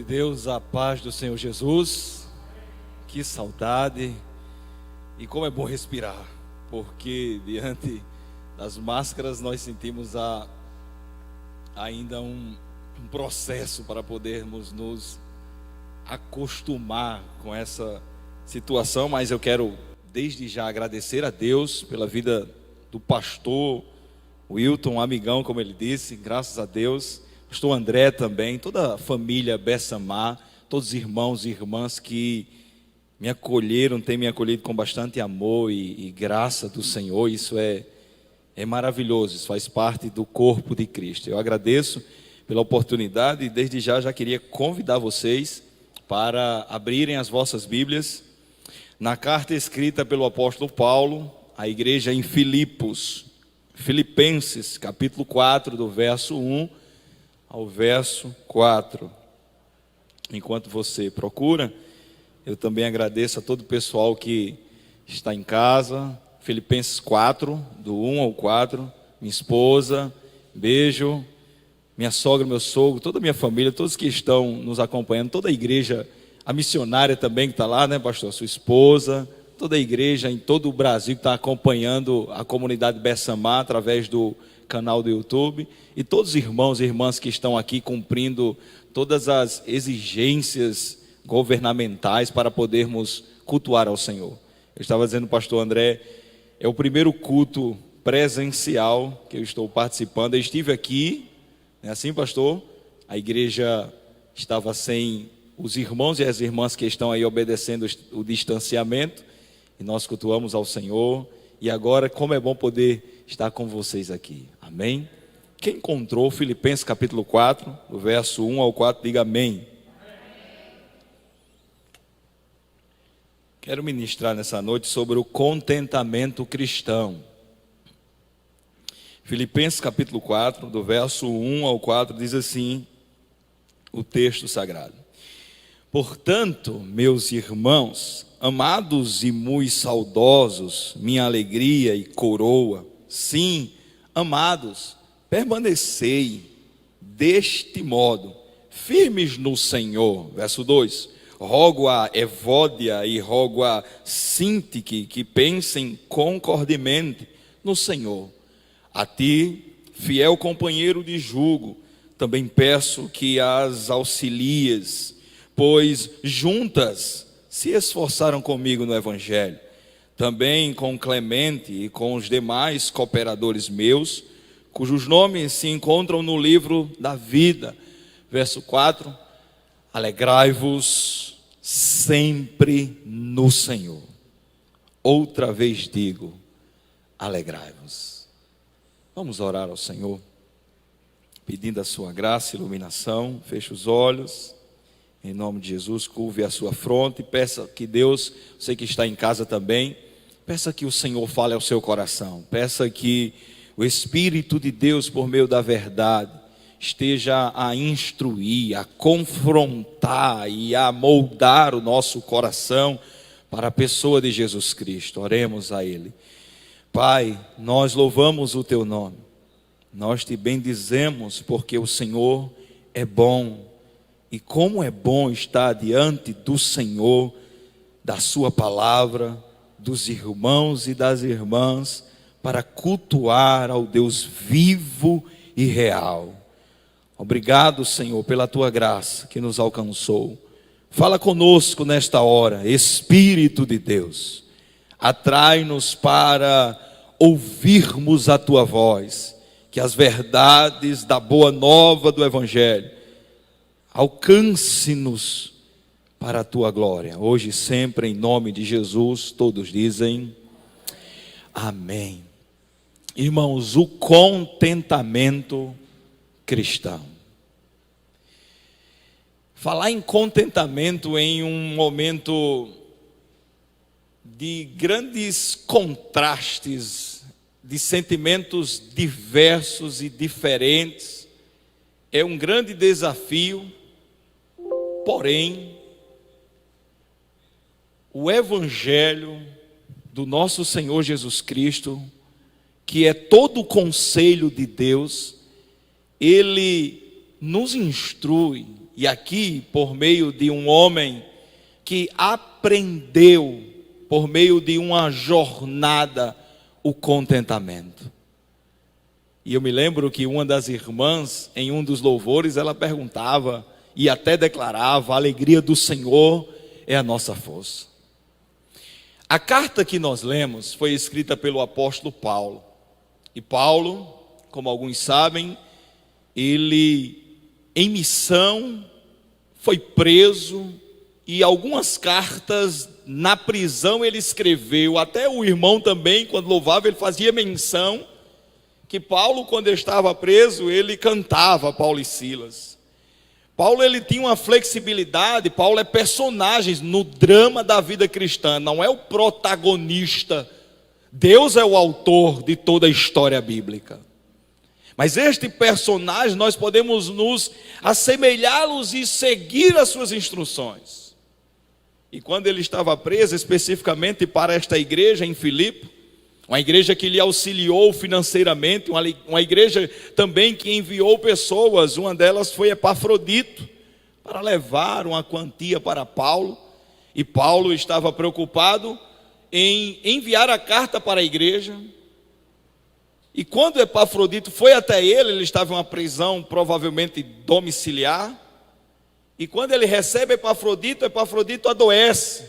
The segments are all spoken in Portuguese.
Deus, a paz do Senhor Jesus. Que saudade. E como é bom respirar, porque diante das máscaras nós sentimos ainda um processo para podermos nos acostumar com essa situação. Mas eu quero desde já agradecer a Deus pela vida do pastor Wilton, um amigão, como ele disse, graças a Deus. Pastor André também, toda a família Bessamar, todos os irmãos e irmãs que me acolheram, têm me acolhido com bastante amor e graça do Senhor. Isso é maravilhoso, isso faz parte do corpo de Cristo. Eu agradeço pela oportunidade e desde já queria convidar vocês para abrirem as vossas Bíblias na carta escrita pelo apóstolo Paulo à igreja em Filipenses, capítulo 4, do verso 1 ao verso 4. Enquanto você procura, eu também agradeço a todo o pessoal que está em casa. Filipenses 4, do 1 ao 4, minha esposa, beijo, minha sogra, meu sogro, toda a minha família, todos que estão nos acompanhando, toda a igreja, a missionária também que está lá, né, pastor, sua esposa, toda a igreja em todo o Brasil que está acompanhando a comunidade Bessamar através do canal do YouTube, e todos os irmãos e irmãs que estão aqui cumprindo todas as exigências governamentais para podermos cultuar ao Senhor. Eu estava dizendo, pastor André, é o primeiro culto presencial que eu estou participando. Eu estive aqui, não é assim, pastor? A igreja estava sem os irmãos e as irmãs que estão aí obedecendo o distanciamento, e nós cultuamos ao Senhor. E agora, como é bom poder estar com vocês aqui. Amém? Quem encontrou Filipenses capítulo 4, do verso 1 ao 4, diga amém. Quero ministrar nessa noite sobre o contentamento cristão. Filipenses capítulo 4, do verso 1 ao 4, diz assim o texto sagrado: Portanto, meus irmãos, amados e muito saudosos, minha alegria e coroa, sim, amados, permanecei deste modo, firmes no Senhor. Verso 2: Rogo a Evódia e rogo a Sintique que pensem concordemente no Senhor. A ti, fiel companheiro de jugo, também peço que as auxilies, pois juntas se esforçaram comigo no Evangelho. Também com Clemente e com os demais cooperadores meus, cujos nomes se encontram no livro da vida. Verso 4: Alegrai-vos sempre no Senhor. Outra vez digo, alegrai-vos. Vamos orar ao Senhor, pedindo a sua graça e iluminação. Feche os olhos, em nome de Jesus, curve a sua fronte, peça que Deus, você que está em casa também, peça que o Senhor fale ao seu coração, peça que o Espírito de Deus, por meio da verdade, esteja a instruir, a confrontar e a moldar o nosso coração para a pessoa de Jesus Cristo. Oremos a Ele. Pai, nós louvamos o Teu nome, nós Te bendizemos porque o Senhor é bom, e como é bom estar diante do Senhor, da Sua palavra, dos irmãos e das irmãs, para cultuar ao Deus vivo e real. Obrigado, Senhor, pela Tua graça que nos alcançou. Fala conosco nesta hora, Espírito de Deus. Atrai-nos para ouvirmos a Tua voz, que as verdades da boa nova do Evangelho alcance-nos para a Tua glória, hoje e sempre, em nome de Jesus. Todos dizem amém. Irmãos, o contentamento cristão. Falar em contentamento em um momento de grandes contrastes, de sentimentos diversos e diferentes, é um grande desafio. Porém, o Evangelho do nosso Senhor Jesus Cristo, que é todo o conselho de Deus, Ele nos instrui E aqui, por meio de um homem que aprendeu, por meio de uma jornada, o contentamento. E eu me lembro que uma das irmãs, em um dos louvores, ela perguntava e até declarava: a alegria do Senhor é a nossa força. A carta que nós lemos foi escrita pelo apóstolo Paulo. E Paulo, como alguns sabem, ele em missão foi preso, e algumas cartas na prisão ele escreveu. Até o irmão também, quando louvava, ele fazia menção que Paulo, quando estava preso, ele cantava Paulo e Silas. Paulo, ele tinha uma flexibilidade. Paulo é personagem no drama da vida cristã, não é o protagonista. Deus é o autor de toda a história bíblica. Mas este personagem, nós podemos nos assemelhá-los e seguir as suas instruções. E quando ele estava preso, especificamente para esta igreja em Filipe, uma igreja que lhe auxiliou financeiramente, uma igreja também que enviou pessoas, uma delas foi Epafrodito, para levar uma quantia para Paulo. E Paulo estava preocupado em enviar a carta para a igreja. E quando Epafrodito foi até ele estava em uma prisão provavelmente domiciliar. E quando ele recebe Epafrodito, Epafrodito adoece.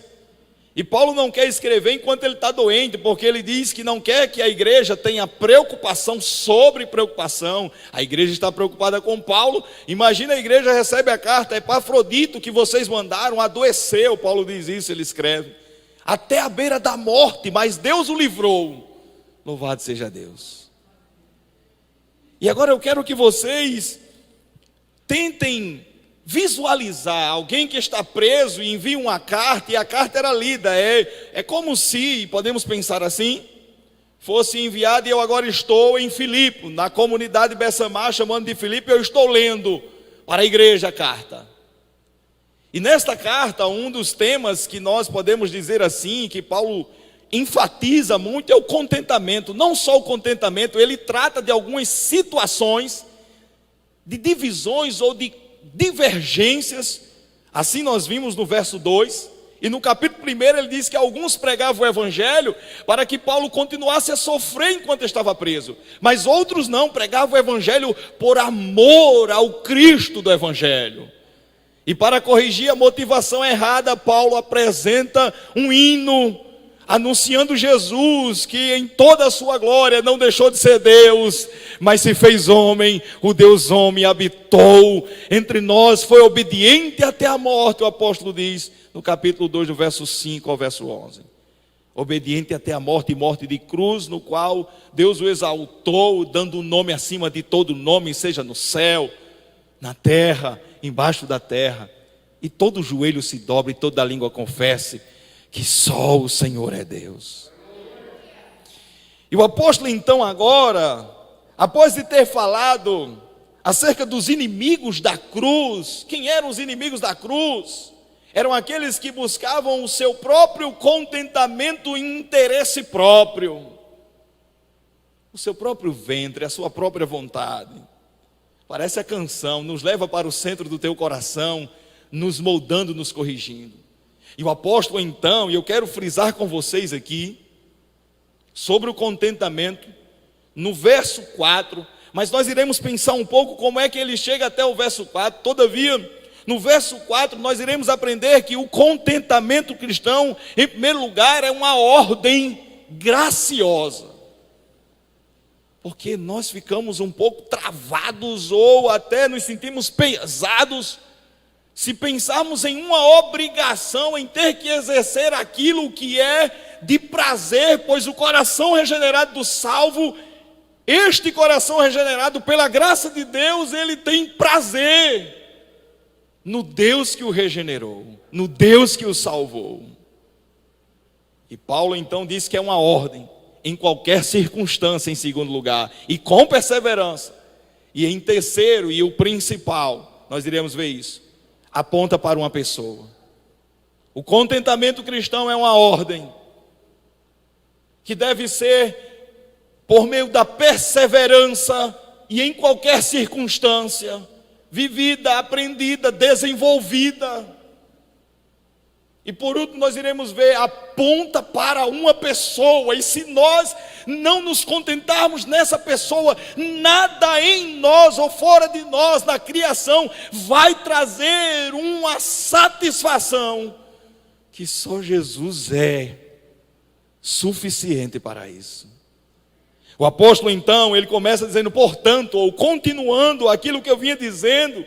E Paulo não quer escrever enquanto ele está doente, porque ele diz que não quer que a igreja tenha preocupação sobre preocupação. A igreja está preocupada com Paulo. Imagina, a igreja recebe a carta: Epafrodito, que vocês mandaram, adoeceu. Paulo diz isso, ele escreve, até a beira da morte, mas Deus o livrou. Louvado seja Deus. E agora eu quero que vocês tentem visualizar alguém que está preso e envia uma carta, e a carta era lida. É como se, podemos pensar assim, fosse enviada e eu agora estou em Filipe, na comunidade Bessamar, chamando de Filipe, eu estou lendo para a igreja a carta. E nesta carta, um dos temas que nós podemos dizer assim, que Paulo enfatiza muito, é o contentamento. Não só o contentamento, ele trata de algumas situações, de divisões ou de divergências. Assim nós vimos no verso 2, e no capítulo 1 ele diz que alguns pregavam o evangelho para que Paulo continuasse a sofrer enquanto estava preso, mas outros não, pregavam o evangelho por amor ao Cristo do evangelho. E para corrigir a motivação errada, Paulo apresenta um hino anunciando Jesus, que em toda a sua glória não deixou de ser Deus, mas se fez homem, o Deus homem habitou entre nós, foi obediente até a morte, o apóstolo diz no capítulo 2, do verso 5 ao verso 11. Obediente até a morte, e morte de cruz, no qual Deus o exaltou, dando um nome acima de todo nome, seja no céu, na terra, embaixo da terra, e todo joelho se dobre, e toda língua confesse que só o Senhor é Deus. E o apóstolo então agora, após de ter falado acerca dos inimigos da cruz, quem eram os inimigos da cruz? Eram aqueles que buscavam o seu próprio contentamento e interesse próprio, o seu próprio ventre, a sua própria vontade. Parece a canção, nos leva para o centro do teu coração, nos moldando, nos corrigindo. E o apóstolo então, e eu quero frisar com vocês aqui, sobre o contentamento, no verso 4, mas nós iremos pensar um pouco como é que ele chega até o verso 4, todavia, no verso 4 nós iremos aprender que o contentamento cristão, em primeiro lugar, é uma ordem graciosa. Porque nós ficamos um pouco travados, ou até nos sentimos pesados, se pensarmos em uma obrigação, em ter que exercer aquilo que é de prazer, pois o coração regenerado do salvo, este coração regenerado pela graça de Deus, ele tem prazer no Deus que o regenerou, no Deus que o salvou. E Paulo então diz que é uma ordem, em qualquer circunstância, em segundo lugar, e com perseverança. E em terceiro, e o principal, nós iremos ver isso, aponta para uma pessoa. O contentamento cristão é uma ordem que deve ser por meio da perseverança e em qualquer circunstância, vivida, aprendida, desenvolvida. E por último nós iremos ver, aponta para uma pessoa, e se nós não nos contentarmos nessa pessoa, nada em nós ou fora de nós, na criação, vai trazer uma satisfação que só Jesus é suficiente para isso. O apóstolo então, ele começa dizendo, portanto, ou continuando aquilo que eu vinha dizendo,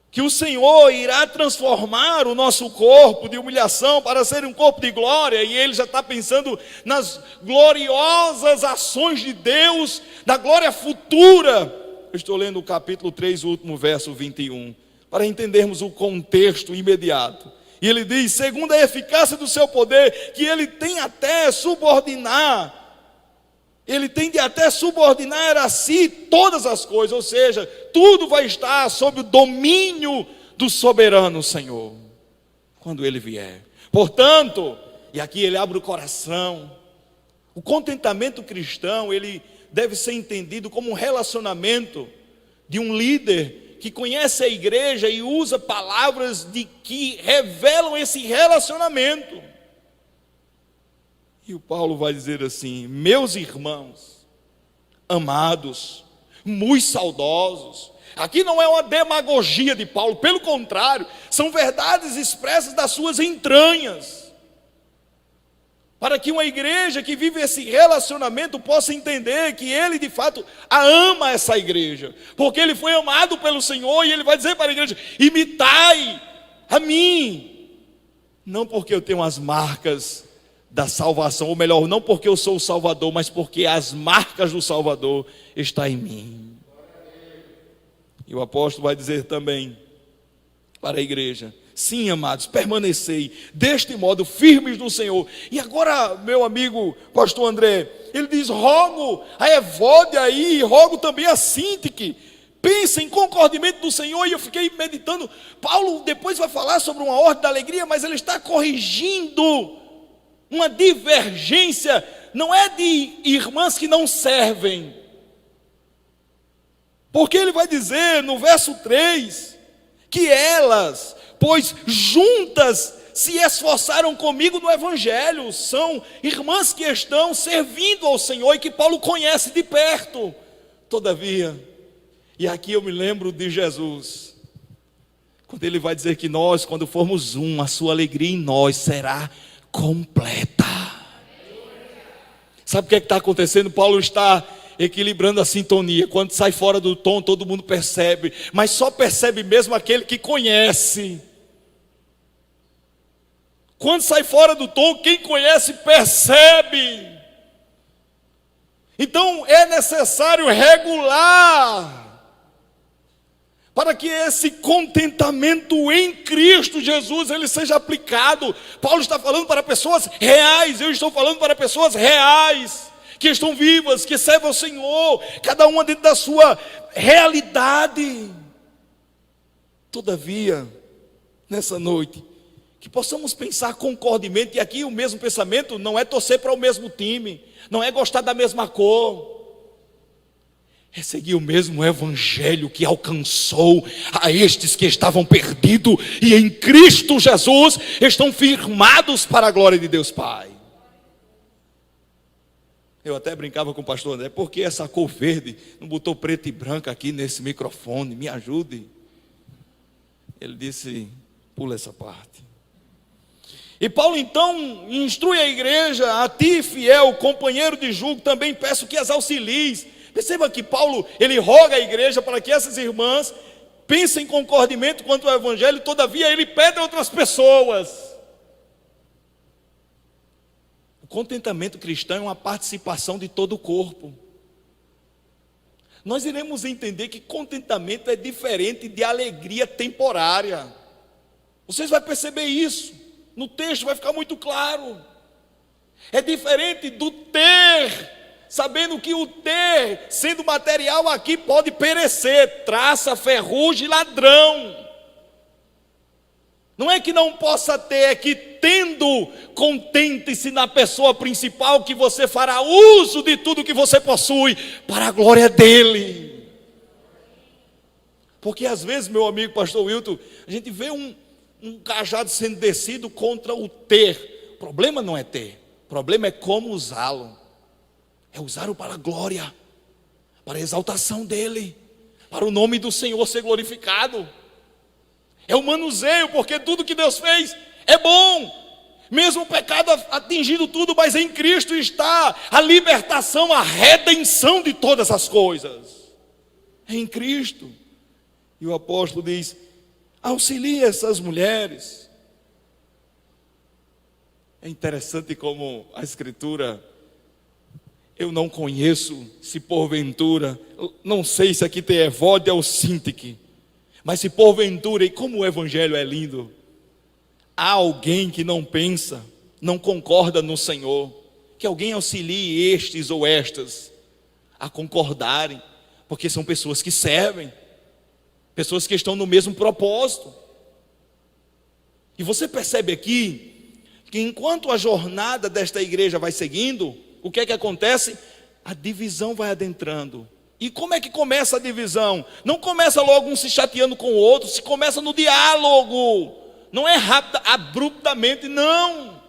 que o Senhor irá transformar o nosso corpo de humilhação para ser um corpo de glória, e ele já está pensando nas gloriosas ações de Deus, da glória futura. Eu estou lendo o capítulo 3, o último verso 21, para entendermos o contexto imediato. E ele diz, segundo a eficácia do seu poder, que ele tem até subordinar, ele tem de até subordinar a si todas as coisas, ou seja, tudo vai estar sob o domínio do soberano Senhor, quando ele vier. Portanto, e aqui ele abre o coração, o contentamento cristão, ele deve ser entendido como um relacionamento de um líder que conhece a igreja e usa palavras de que revelam esse relacionamento. E o Paulo vai dizer assim, meus irmãos, amados, muito saudosos. Aqui não é uma demagogia de Paulo, pelo contrário, são verdades expressas das suas entranhas. Para que uma igreja que vive esse relacionamento possa entender que ele de fato a ama essa igreja. Porque ele foi amado pelo Senhor e ele vai dizer para a igreja, imitai a mim. Não porque eu tenho as marcas da salvação, ou melhor, não porque eu sou o Salvador, mas porque as marcas do Salvador estão em mim. E o apóstolo vai dizer também para a igreja, sim, amados, permanecei deste modo firmes no Senhor. E agora, meu amigo pastor André, ele diz, rogo a Evódia aí, e rogo também a Sintique, pensem concordemente do Senhor. E eu fiquei meditando, Paulo depois vai falar sobre uma ordem da alegria, mas ele está corrigindo uma divergência, não é de irmãs que não servem, porque ele vai dizer no verso 3, que elas, pois juntas se esforçaram comigo no Evangelho, são irmãs que estão servindo ao Senhor e que Paulo conhece de perto. Todavia, e aqui eu me lembro de Jesus, quando ele vai dizer que nós, quando formos um, a sua alegria em nós será completa. Sabe o que está acontecendo? Paulo está equilibrando a sintonia. Quando sai fora do tom, todo mundo percebe, mas só percebe mesmo aquele que conhece. Quando sai fora do tom, quem conhece percebe. Então é necessário regular, para que esse contentamento em Cristo Jesus, ele seja aplicado. Paulo está falando para pessoas reais, eu estou falando para pessoas reais, que estão vivas, que servem ao Senhor, cada uma dentro da sua realidade. Todavia, nessa noite, que possamos pensar concordemente, e aqui o mesmo pensamento não é torcer para o mesmo time, não é gostar da mesma cor, é seguir o mesmo evangelho que alcançou a estes que estavam perdidos e em Cristo Jesus estão firmados para a glória de Deus Pai. Eu até brincava com o pastor André, por que essa cor verde não botou preto e branco aqui nesse microfone? Me ajude. Ele disse, pula essa parte. E Paulo então instrui a igreja, a ti fiel, companheiro de julgo, também peço que as auxilies. Perceba que Paulo, ele roga a igreja para que essas irmãs pensem concordemente quanto ao evangelho, todavia ele pede a outras pessoas. O contentamento cristão é uma participação de todo o corpo. Nós iremos entender que contentamento é diferente de alegria temporária. Vocês vão perceber isso, no texto vai ficar muito claro. É diferente do ter, sabendo que o ter, sendo material aqui, pode perecer, traça, ferrugem, ladrão. Não é que não possa ter, é que tendo, contente-se na pessoa principal, que você fará uso de tudo que você possui, para a glória dele. Porque às vezes, meu amigo pastor Wilton, a gente vê um cajado sendo descido contra o ter. O problema não é ter, o problema é como usá-lo. É usá-lo para a glória, para a exaltação dele, para o nome do Senhor ser glorificado. É o manuseio, porque tudo que Deus fez é bom. Mesmo o pecado atingindo tudo, mas em Cristo está a libertação, a redenção de todas as coisas. É em Cristo. E o apóstolo diz: auxilie essas mulheres. É interessante como a Escritura, eu não conheço se porventura, não sei se aqui tem Evódia ou Sintique, mas se porventura, e como o Evangelho é lindo, há alguém que não pensa, não concorda no Senhor, que alguém auxilie estes ou estas a concordarem, porque são pessoas que servem, pessoas que estão no mesmo propósito. E você percebe aqui, que enquanto a jornada desta igreja vai seguindo, o que é que acontece? A divisão vai adentrando. E como é que começa a divisão? Não começa logo um se chateando com o outro, se começa no diálogo. Não é rápido, abruptamente, não.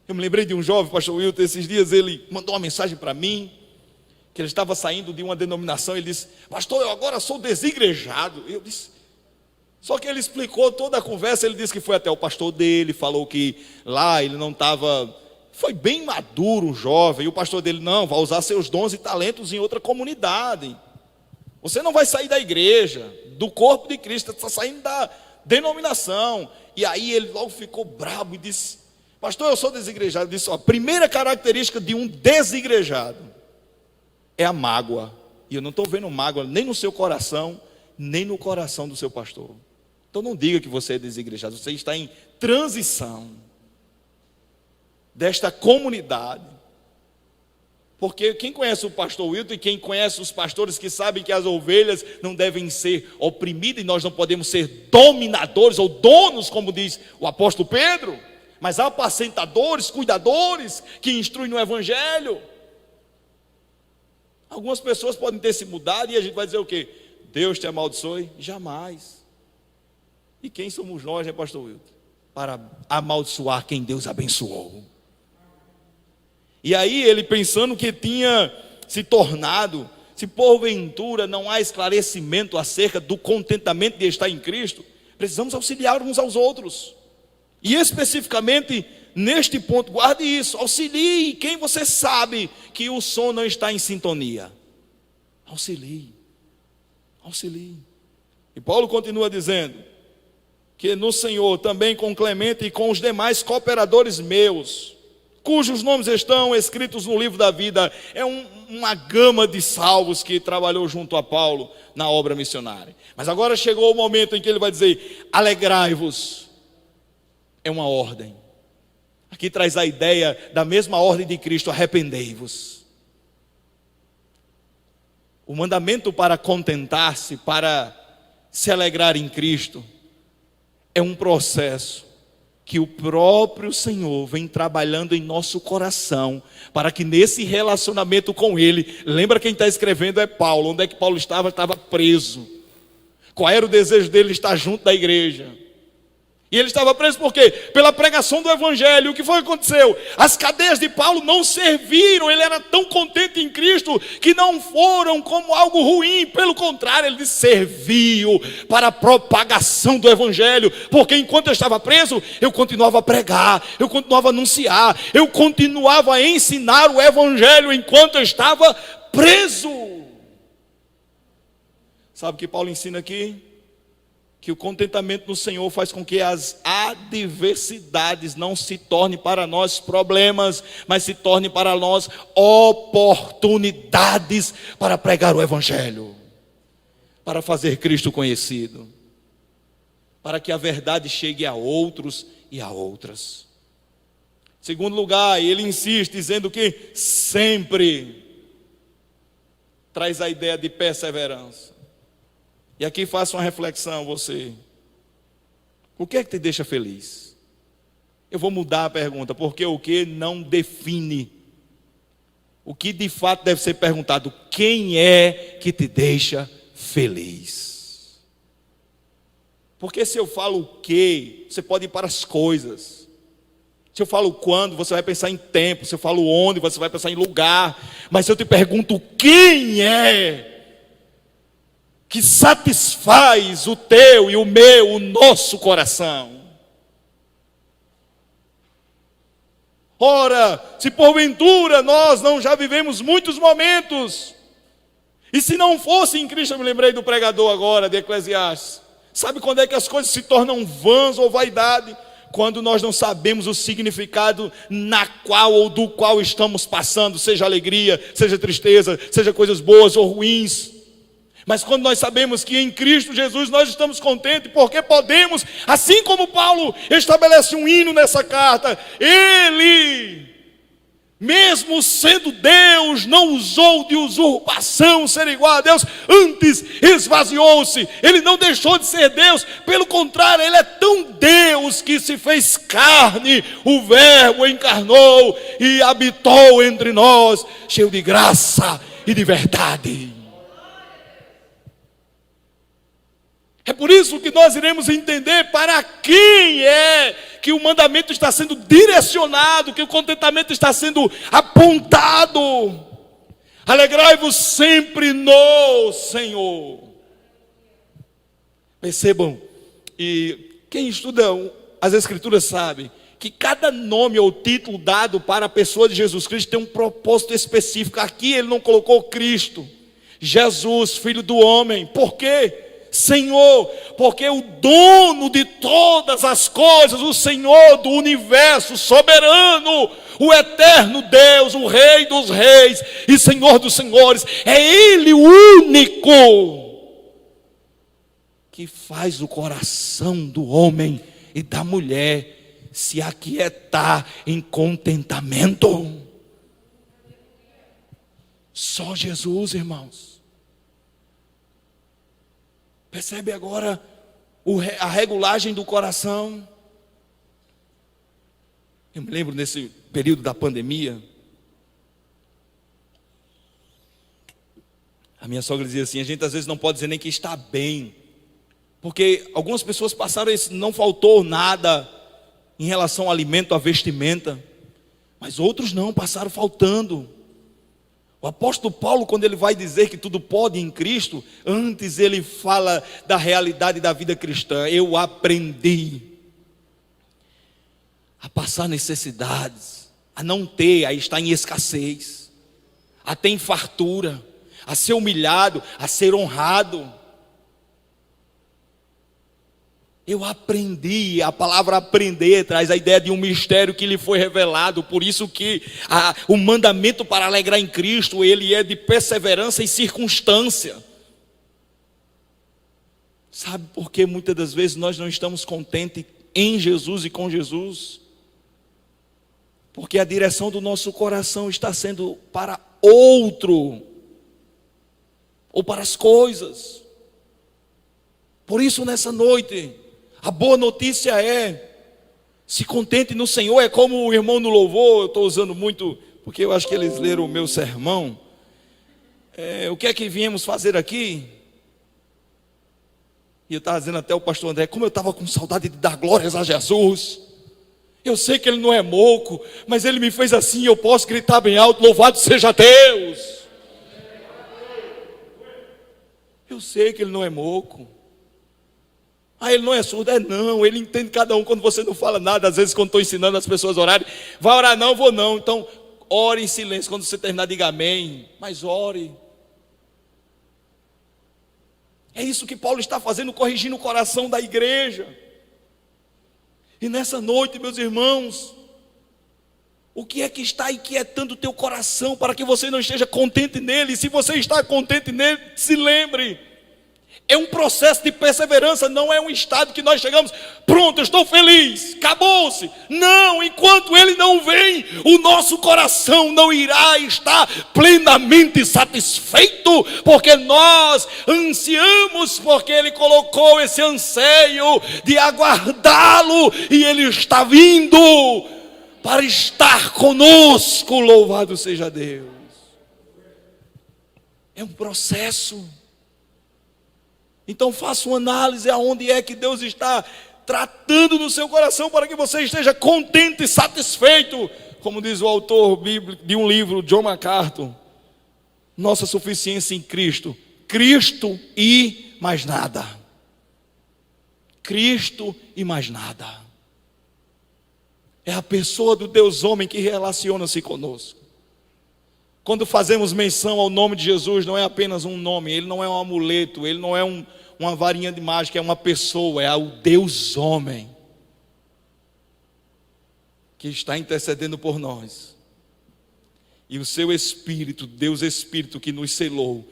Eu me lembrei de um jovem, pastor Wilton, esses dias ele mandou uma mensagem para mim, que ele estava saindo de uma denominação, ele disse: pastor, eu agora sou desigrejado. Eu disse, só que ele explicou toda a conversa, ele disse que foi até o pastor dele, falou que lá ele não estava, foi bem maduro, um jovem, e o pastor dele: não, vai usar seus dons e talentos em outra comunidade. Você não vai sair da igreja, do corpo de Cristo, está saindo da denominação. E aí ele logo ficou bravo e disse: pastor, eu sou desigrejado. Ele disse: ó, a primeira característica de um desigrejado é a mágoa. E eu não estou vendo mágoa nem no seu coração, nem no coração do seu pastor. Então não diga que você é desigrejado, você está em transição desta comunidade. Porque quem conhece o pastor Wilton e quem conhece os pastores que sabem que as ovelhas não devem ser oprimidas e nós não podemos ser dominadores ou donos, como diz o apóstolo Pedro, mas apacentadores, cuidadores que instruem no evangelho. Algumas pessoas podem ter se mudado e a gente vai dizer o quê? Deus te amaldiçoe? Jamais. E quem somos nós, né, pastor Wilton? Para amaldiçoar quem Deus abençoou. E aí ele, pensando que tinha se tornado, se porventura não há esclarecimento acerca do contentamento de estar em Cristo, precisamos auxiliar uns aos outros. E especificamente neste ponto, guarde isso, auxilie quem você sabe que o som não está em sintonia. Auxilie. E Paulo continua dizendo que no Senhor, também com Clemente e com os demais cooperadores meus, cujos nomes estão escritos no livro da vida. É uma gama de salvos que trabalhou junto a Paulo na obra missionária. Mas agora chegou o momento em que ele vai dizer: alegrai-vos. É uma ordem. Aqui traz a ideia da mesma ordem de Cristo: arrependei-vos. O mandamento para contentar-se, para se alegrar em Cristo, é um processo que o próprio Senhor vem trabalhando em nosso coração, para que nesse relacionamento com Ele, lembra quem está escrevendo é Paulo. Onde é que Paulo estava? Estava preso. Qual era o desejo dele? Estar junto da igreja. E ele estava preso por quê? Pela pregação do evangelho. O que foi que aconteceu? As cadeias de Paulo não serviram. Ele era tão contente em Cristo que não foram como algo ruim. Pelo contrário, ele serviu para a propagação do evangelho. Porque enquanto eu estava preso, eu continuava a pregar, eu continuava a anunciar, eu continuava a ensinar o evangelho enquanto eu estava preso. Sabe o que Paulo ensina aqui? Que o contentamento no Senhor faz com que as adversidades não se tornem para nós problemas, mas se tornem para nós oportunidades para pregar o evangelho, para fazer Cristo conhecido, para que a verdade chegue a outros e a outras. Segundo lugar, ele insiste dizendo que sempre traz a ideia de perseverança. E aqui faça uma reflexão, você. O que é que te deixa feliz? Eu vou mudar a pergunta, porque o que não define. O que de fato deve ser perguntado: quem é que te deixa feliz? Porque se eu falo o que, você pode ir para as coisas. Se eu falo quando, você vai pensar em tempo. Se eu falo onde, você vai pensar em lugar. Mas se eu te pergunto quem é que satisfaz o teu e o meu, o nosso coração. Ora, se porventura nós não já vivemos muitos momentos, e se não fosse em Cristo, eu me lembrei do pregador agora, de Eclesiastes. Sabe quando é que as coisas se tornam vãs ou vaidade? Quando nós não sabemos o significado na qual ou do qual estamos passando, seja alegria, seja tristeza, seja coisas boas ou ruins. Mas quando nós sabemos que em Cristo Jesus nós estamos contentes, porque podemos, assim como Paulo estabelece um hino nessa carta, ele, mesmo sendo Deus, não usou de usurpação ser igual a Deus, antes esvaziou-se, ele não deixou de ser Deus, pelo contrário, ele é tão Deus que se fez carne, o Verbo encarnou e habitou entre nós, cheio de graça e de verdade. É por isso que nós iremos entender para quem é que o mandamento está sendo direcionado, que o contentamento está sendo apontado. Alegrai-vos sempre no Senhor. Percebam, e quem estuda as Escrituras sabe que cada nome ou título dado para a pessoa de Jesus Cristo tem um propósito específico. Aqui ele não colocou Cristo, Jesus, Filho do homem. Por quê? Senhor, porque o dono de todas as coisas, o Senhor do universo, soberano, o eterno Deus, o Rei dos reis e Senhor dos senhores, é Ele o único que faz o coração do homem e da mulher se aquietar em contentamento. Só Jesus, irmãos. Percebe agora a regulagem do coração? Eu me lembro nesse período da pandemia, a minha sogra dizia assim: a gente às vezes não pode dizer nem que está bem, porque algumas pessoas passaram isso, não faltou nada em relação ao alimento, à vestimenta, mas outros não, passaram faltando. O apóstolo Paulo, quando ele vai dizer que tudo pode em Cristo, antes ele fala da realidade da vida cristã. Eu aprendi a passar necessidades, a não ter, a estar em escassez, a ter fartura, a ser humilhado, a ser honrado. Eu aprendi, a palavra aprender traz a ideia de um mistério que lhe foi revelado, por isso que o mandamento para alegrar em Cristo, ele é de perseverança e circunstância. Sabe por que muitas das vezes nós não estamos contentes em Jesus e com Jesus? Porque a direção do nosso coração está sendo para outro, ou para as coisas. Por isso nessa noite, a boa notícia é: se contente no Senhor. É como o irmão no louvor, eu estou usando muito, porque eu acho que eles leram o meu sermão. O que é que viemos fazer aqui? E eu estava dizendo até ao pastor André, como eu estava com saudade de dar glórias a Jesus. Eu sei que Ele não é moco, mas Ele me fez assim, eu posso gritar bem alto: louvado seja Deus. Eu sei que Ele não é moco. Ele não é surdo? Não, Ele entende cada um. Quando você não fala nada, às vezes quando estou ensinando as pessoas a orarem, vai orar? Não, vou não. Então, ore em silêncio. Quando você terminar, diga amém, mas ore. É isso que Paulo está fazendo, corrigindo o coração da igreja. E nessa noite, meus irmãos, o que é que está inquietando o teu coração para que você não esteja contente nele? E se você está contente nele, se lembre, é um processo de perseverança, não é um estado que nós chegamos, pronto, eu estou feliz, acabou-se. Não, enquanto Ele não vem, o nosso coração não irá estar plenamente satisfeito, porque nós ansiamos, porque Ele colocou esse anseio de aguardá-lo, e Ele está vindo para estar conosco, louvado seja Deus. É um processo. Então faça uma análise aonde é que Deus está tratando no seu coração para que você esteja contente e satisfeito. Como diz o autor bíblico de um livro, John MacArthur, nossa suficiência em Cristo. Cristo e mais nada. Cristo e mais nada. É a pessoa do Deus homem que relaciona-se conosco. Quando fazemos menção ao nome de Jesus, não é apenas um nome, ele não é um amuleto, ele não é uma varinha de mágica, é uma pessoa, é o Deus homem que está intercedendo por nós. E o seu Espírito, Deus Espírito que nos selou,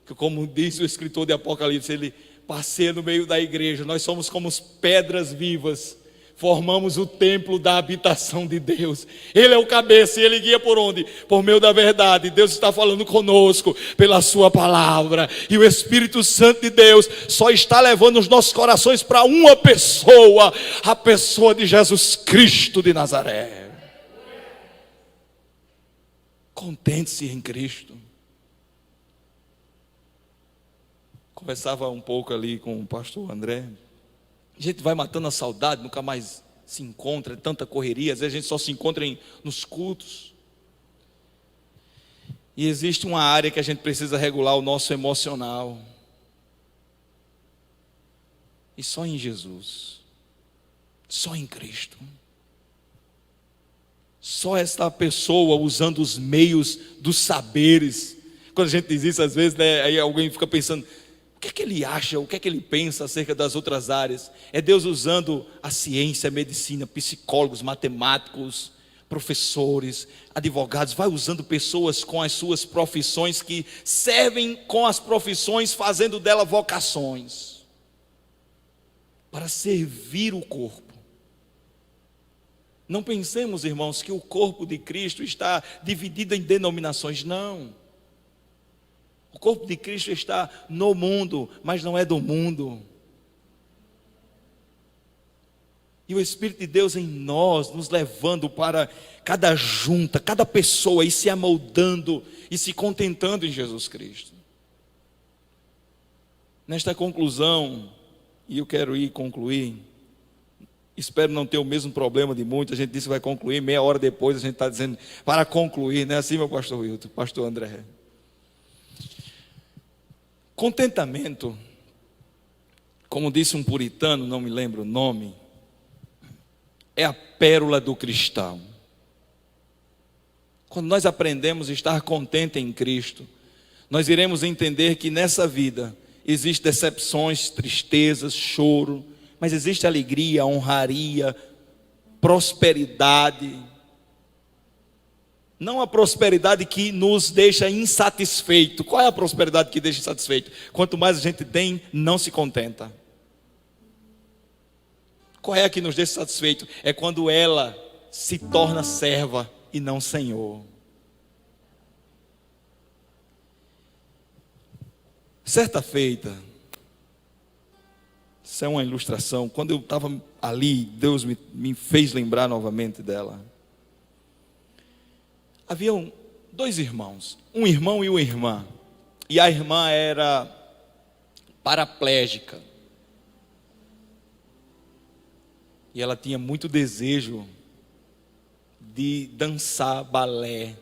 que como diz o escritor de Apocalipse, ele passeia no meio da igreja. Nós somos como pedras vivas, formamos o templo da habitação de Deus. Ele é o cabeça e ele guia por onde? Por meio da verdade. Deus está falando conosco pela sua palavra. E o Espírito Santo de Deus só está levando os nossos corações para uma pessoa, a pessoa de Jesus Cristo de Nazaré. Contente-se em Cristo. Conversava um pouco ali com o pastor André. A gente vai matando a saudade, nunca mais se encontra, é tanta correria, às vezes a gente só se encontra nos cultos. E existe uma área que a gente precisa regular, o nosso emocional. E só em Jesus, só em Cristo. Só esta pessoa usando os meios dos saberes. Quando a gente diz isso, às vezes, né, aí alguém fica pensando, o que é que ele acha, o que é que ele pensa acerca das outras áreas? É Deus usando a ciência, a medicina, psicólogos, matemáticos, professores, advogados. Vai usando pessoas com as suas profissões, que servem com as profissões, fazendo dela vocações, para servir o corpo. Não pensemos, irmãos, que o corpo de Cristo está dividido em denominações, não. O corpo de Cristo está no mundo, mas não é do mundo. E o Espírito de Deus em nós, nos levando para cada junta, cada pessoa, e se amoldando e se contentando em Jesus Cristo. Nesta conclusão, e eu quero concluir, espero não ter o mesmo problema de muitos. A gente disse que vai concluir, meia hora depois a gente está dizendo para concluir, não é assim, meu pastor Wilton, pastor André? Contentamento, como disse um puritano, não me lembro o nome, é a pérola do cristão. Quando nós aprendemos a estar contente em Cristo, nós iremos entender que nessa vida existem decepções, tristezas, choro, mas existe alegria, honraria, prosperidade. Não a prosperidade que nos deixa insatisfeito. Qual é a prosperidade que deixa insatisfeito? Quanto mais a gente tem, não se contenta. Qual é a que nos deixa satisfeito? É quando ela se torna serva e não senhor. Certa feita, isso é uma ilustração, quando eu estava ali, Deus me fez lembrar novamente dela. Haviam dois irmãos, um irmão e uma irmã, e a irmã era paraplégica, e ela tinha muito desejo de dançar balé,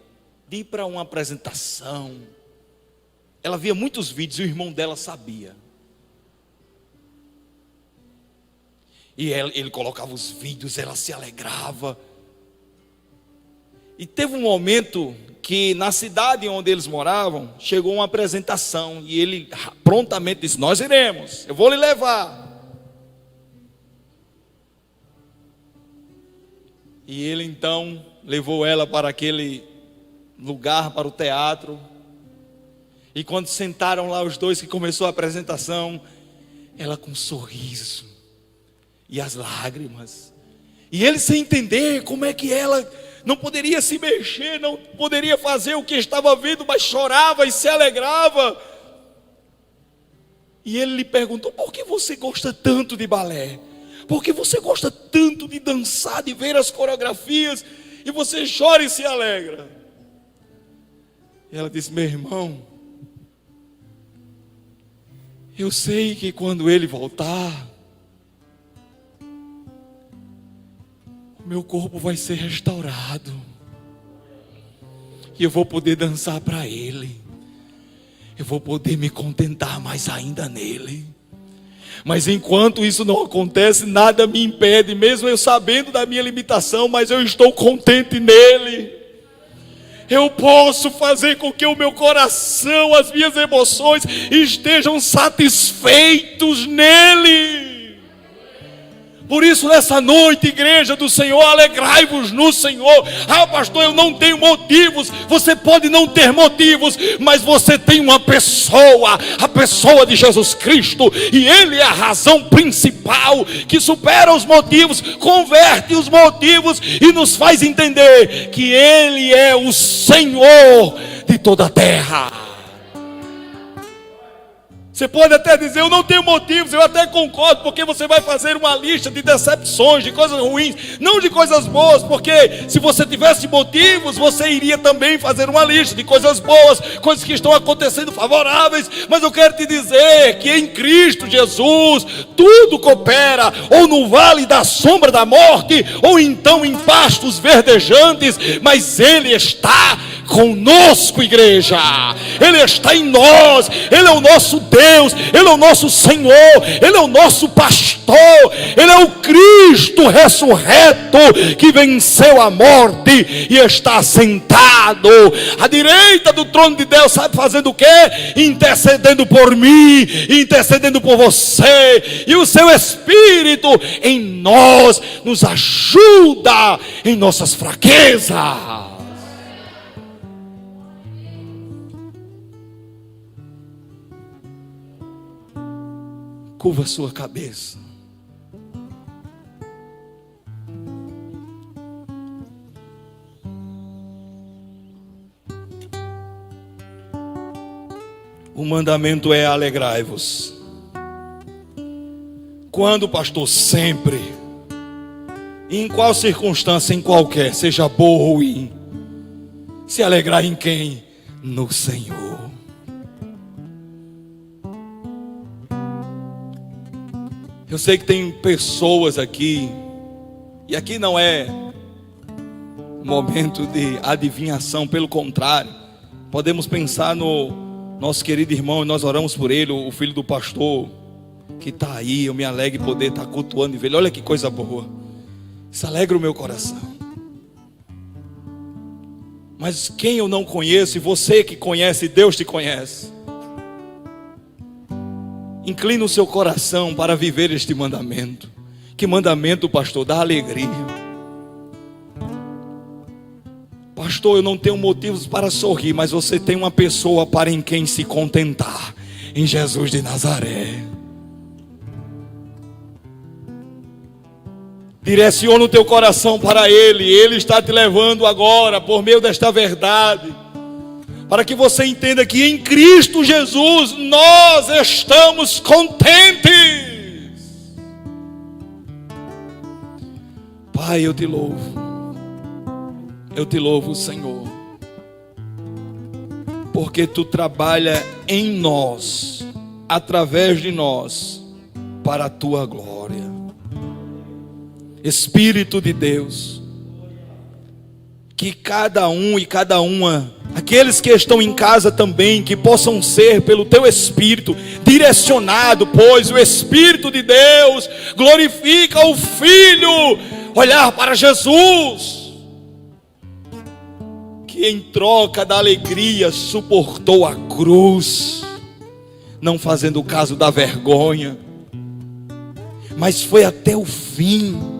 de ir para uma apresentação. Ela via muitos vídeos e o irmão dela sabia. E ele colocava os vídeos, ela se alegrava. E teve um momento que na cidade onde eles moravam, chegou uma apresentação, e ele prontamente disse: nós iremos, eu vou lhe levar. E ele então levou ela para aquele lugar, para o teatro. E quando sentaram lá os dois, que começou a apresentação, ela com um sorriso e as lágrimas, e ele sem entender como é que ela não poderia se mexer, não poderia fazer o que estava vendo, mas chorava e se alegrava. E ele lhe perguntou: por que você gosta tanto de balé? Por que você gosta tanto de dançar, de ver as coreografias, e você chora e se alegra? E ela disse: meu irmão, Eu sei que quando Ele voltar, o meu corpo vai ser restaurado. E eu vou poder dançar para Ele. Eu vou poder me contentar mais ainda nele. Mas enquanto isso não acontece, nada me impede, mesmo eu sabendo da minha limitação, mas eu estou contente nele. Eu posso fazer com que o meu coração, as minhas emoções estejam satisfeitos nele. Por isso, nessa noite, igreja do Senhor, alegrai-vos no Senhor. Ah, pastor, eu não tenho motivos. Você pode não ter motivos, mas você tem uma pessoa, a pessoa de Jesus Cristo, e Ele é a razão principal que supera os motivos, converte os motivos e nos faz entender que Ele é o Senhor de toda a terra. Você pode até dizer, eu não tenho motivos, eu até concordo, porque você vai fazer uma lista de decepções, de coisas ruins, não de coisas boas, porque se você tivesse motivos, você iria também fazer uma lista de coisas boas, coisas que estão acontecendo favoráveis. Mas eu quero te dizer que em Cristo Jesus, tudo coopera, ou no vale da sombra da morte, ou então em pastos verdejantes, mas Ele está conosco, igreja. Ele está em nós. Ele é o nosso Deus, Ele é o nosso Senhor, Ele é o nosso pastor, Ele é o Cristo ressurreto que venceu a morte e está sentado à direita do trono de Deus. Sabe fazendo o quê? Intercedendo por mim, intercedendo por você. E o seu Espírito em nós nos ajuda em nossas fraquezas. Curva a sua cabeça. O mandamento é alegrai-vos. Quando, pastor? Sempre. Em qual circunstância? Em qualquer, seja boa ou ruim. Se alegrar em quem? No Senhor. Eu sei que tem pessoas aqui, e aqui não é momento de adivinhação, pelo contrário, podemos pensar no nosso querido irmão, e nós oramos por ele, o filho do pastor, que está aí. Eu me alegro em poder estar cultuando e ver ele. Olha que coisa boa, isso alegra o meu coração. Mas quem eu não conheço, e você que conhece, Deus te conhece, inclina o seu coração para viver este mandamento. Que mandamento, pastor? Dá alegria. Pastor, eu não tenho motivos para sorrir, mas você tem uma pessoa para em quem se contentar, em Jesus de Nazaré. Direciona o teu coração para Ele. Ele está te levando agora, por meio desta verdade, para que você entenda que em Cristo Jesus nós estamos contentes. Pai, eu te louvo, Senhor, porque Tu trabalha em nós, através de nós, para a Tua glória. Espírito de Deus, que cada um e cada uma, aqueles que estão em casa também, que possam ser pelo Teu Espírito direcionado, pois o Espírito de Deus glorifica o Filho. Olhar para Jesus, que em troca da alegria suportou a cruz, não fazendo caso da vergonha, mas foi até o fim.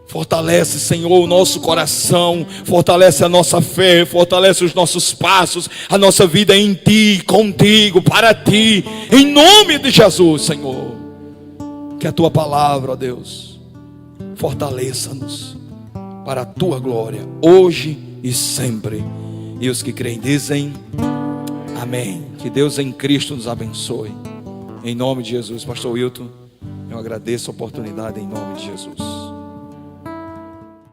Fortalece, Senhor, o nosso coração, fortalece a nossa fé, fortalece os nossos passos, a nossa vida em Ti, contigo, para Ti, em nome de Jesus, Senhor. Que a Tua palavra, ó Deus, fortaleça-nos para a Tua glória, hoje e sempre. E os que creem dizem amém. Que Deus em Cristo nos abençoe, em nome de Jesus. Pastor Wilton, eu agradeço a oportunidade em nome de Jesus.